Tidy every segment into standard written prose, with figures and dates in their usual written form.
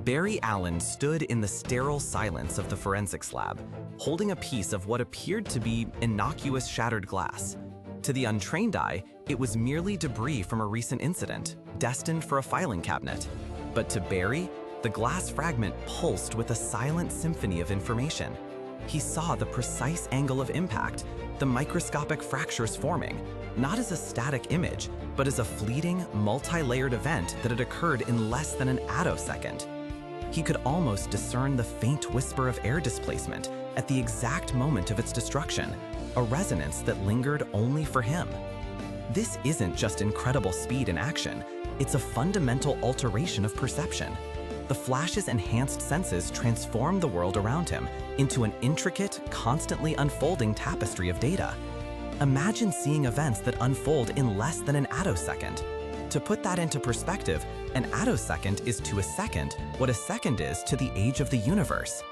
Barry Allen stood in the sterile silence of the forensics lab, holding a piece of what appeared to be innocuous shattered glass. To the untrained eye, it was merely debris from a recent incident, destined for a filing cabinet. But to Barry, the glass fragment pulsed with a silent symphony of information. He saw the precise angle of impact, the microscopic fractures forming, not as a static image, but as a fleeting, multi-layered event that had occurred in less than an attosecond. He could almost discern the faint whisper of air displacement at the exact moment of its destruction, a resonance that lingered only for him. This isn't just incredible speed in action, it's a fundamental alteration of perception. The Flash's enhanced senses transformed the world around him into an intricate, constantly unfolding tapestry of data. Imagine seeing events that unfold in less than an attosecond. To put that into perspective, an attosecond is to a second what a second is to the age of the universe.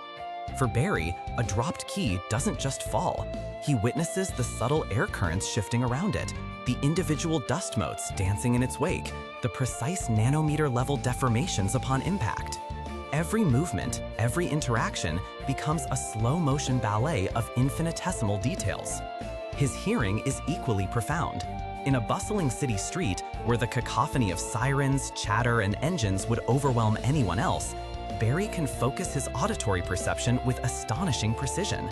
For Barry, a dropped key doesn't just fall. He witnesses the subtle air currents shifting around it, the individual dust motes dancing in its wake, the precise nanometer-level deformations upon impact. Every movement, every interaction becomes a slow-motion ballet of infinitesimal details. His hearing is equally profound. In a bustling city street where the cacophony of sirens, chatter, and engines would overwhelm anyone else, Barry can focus his auditory perception with astonishing precision.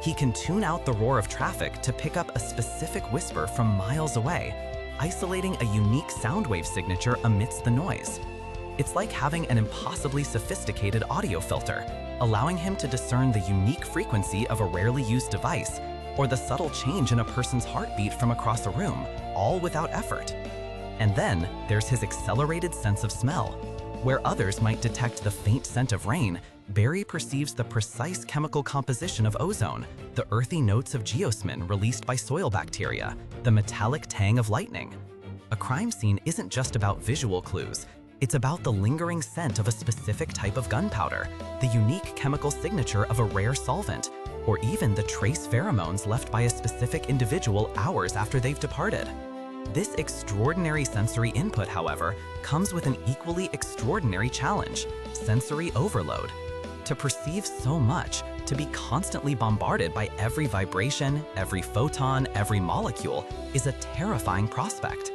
He can tune out the roar of traffic to pick up a specific whisper from miles away, isolating a unique sound wave signature amidst the noise. It's like having an impossibly sophisticated audio filter, allowing him to discern the unique frequency of a rarely used device or the subtle change in a person's heartbeat from across a room, all without effort. And then there's his accelerated sense of smell. Where others might detect the faint scent of rain, Barry perceives the precise chemical composition of ozone, the earthy notes of geosmin released by soil bacteria, the metallic tang of lightning. A crime scene isn't just about visual clues, it's about the lingering scent of a specific type of gunpowder, the unique chemical signature of a rare solvent, or even the trace pheromones left by a specific individual hours after they've departed. This extraordinary sensory input, however, comes with an equally extraordinary challenge: sensory overload. To perceive so much, to be constantly bombarded by every vibration, every photon, every molecule, is a terrifying prospect.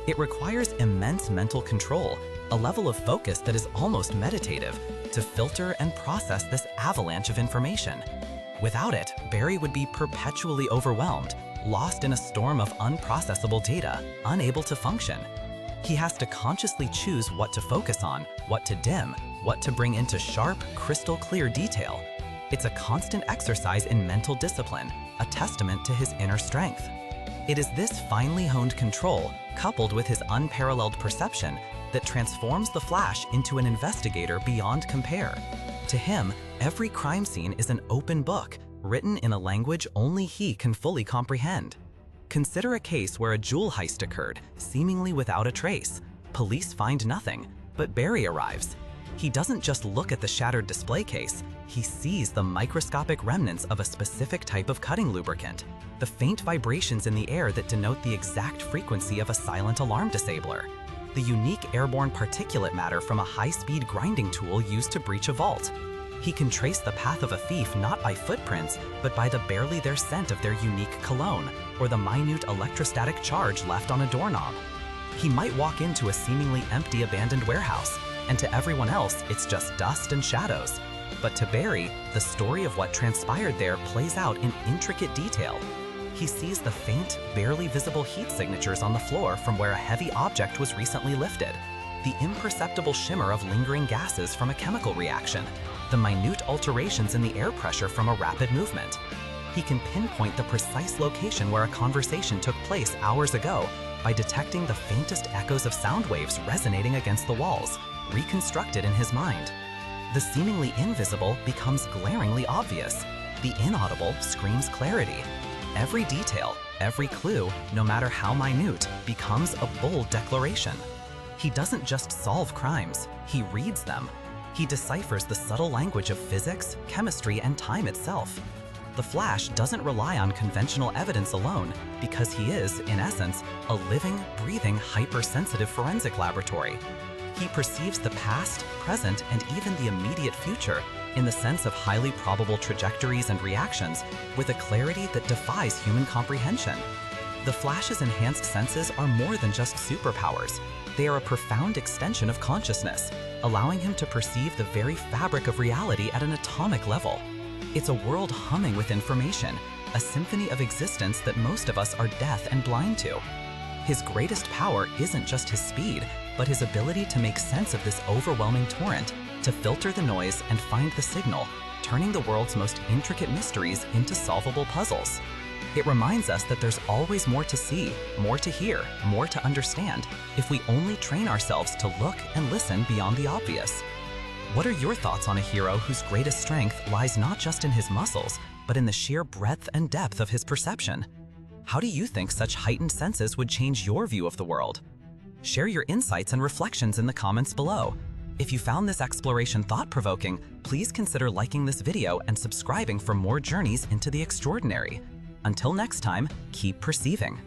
It requires immense mental control, a level of focus that is almost meditative, to filter and process this avalanche of information. Without it, Barry would be perpetually overwhelmed, lost in a storm of unprocessable data, unable to function. He has to consciously choose what to focus on, what to dim, what to bring into sharp, crystal clear detail. It's a constant exercise in mental discipline, a testament to his inner strength. It is this finely honed control, coupled with his unparalleled perception, that transforms the Flash into an investigator beyond compare. To him, every crime scene is an open book, written in a language only he can fully comprehend. Consider a case where a jewel heist occurred, seemingly without a trace. Police find nothing, but Barry arrives. He doesn't just look at the shattered display case, he sees the microscopic remnants of a specific type of cutting lubricant, the faint vibrations in the air that denote the exact frequency of a silent alarm disabler, the unique airborne particulate matter from a high-speed grinding tool used to breach a vault. He can trace the path of a thief not by footprints, but by the barely there scent of their unique cologne, or the minute electrostatic charge left on a doorknob. He might walk into a seemingly empty abandoned warehouse, and to everyone else it's just dust and shadows. But to Barry, the story of what transpired there plays out in intricate detail. He sees the faint, barely visible heat signatures on the floor from where a heavy object was recently lifted, the imperceptible shimmer of lingering gases from a chemical reaction, the minute alterations in the air pressure from a rapid movement. He can pinpoint the precise location where a conversation took place hours ago by detecting the faintest echoes of sound waves resonating against the walls, reconstructed in his mind. The seemingly invisible becomes glaringly obvious. The inaudible screams clarity. Every detail, every clue, no matter how minute, becomes a bold declaration. He doesn't just solve crimes, he reads them. He deciphers the subtle language of physics, chemistry, and time itself. The Flash doesn't rely on conventional evidence alone because he is, in essence, a living, breathing, hypersensitive forensic laboratory. He perceives the past, present, and even the immediate future in the sense of highly probable trajectories and reactions with a clarity that defies human comprehension. The Flash's enhanced senses are more than just superpowers. They are a profound extension of consciousness, allowing him to perceive the very fabric of reality at an atomic level. It's a world humming with information, a symphony of existence that most of us are deaf and blind to. His greatest power isn't just his speed, but his ability to make sense of this overwhelming torrent, to filter the noise and find the signal, turning the world's most intricate mysteries into solvable puzzles. It reminds us that there's always more to see, more to hear, more to understand, if we only train ourselves to look and listen beyond the obvious. What are your thoughts on a hero whose greatest strength lies not just in his muscles, but in the sheer breadth and depth of his perception? How do you think such heightened senses would change your view of the world? Share your insights and reflections in the comments below. If you found this exploration thought-provoking, please consider liking this video and subscribing for more journeys into the extraordinary. Until next time, keep perceiving.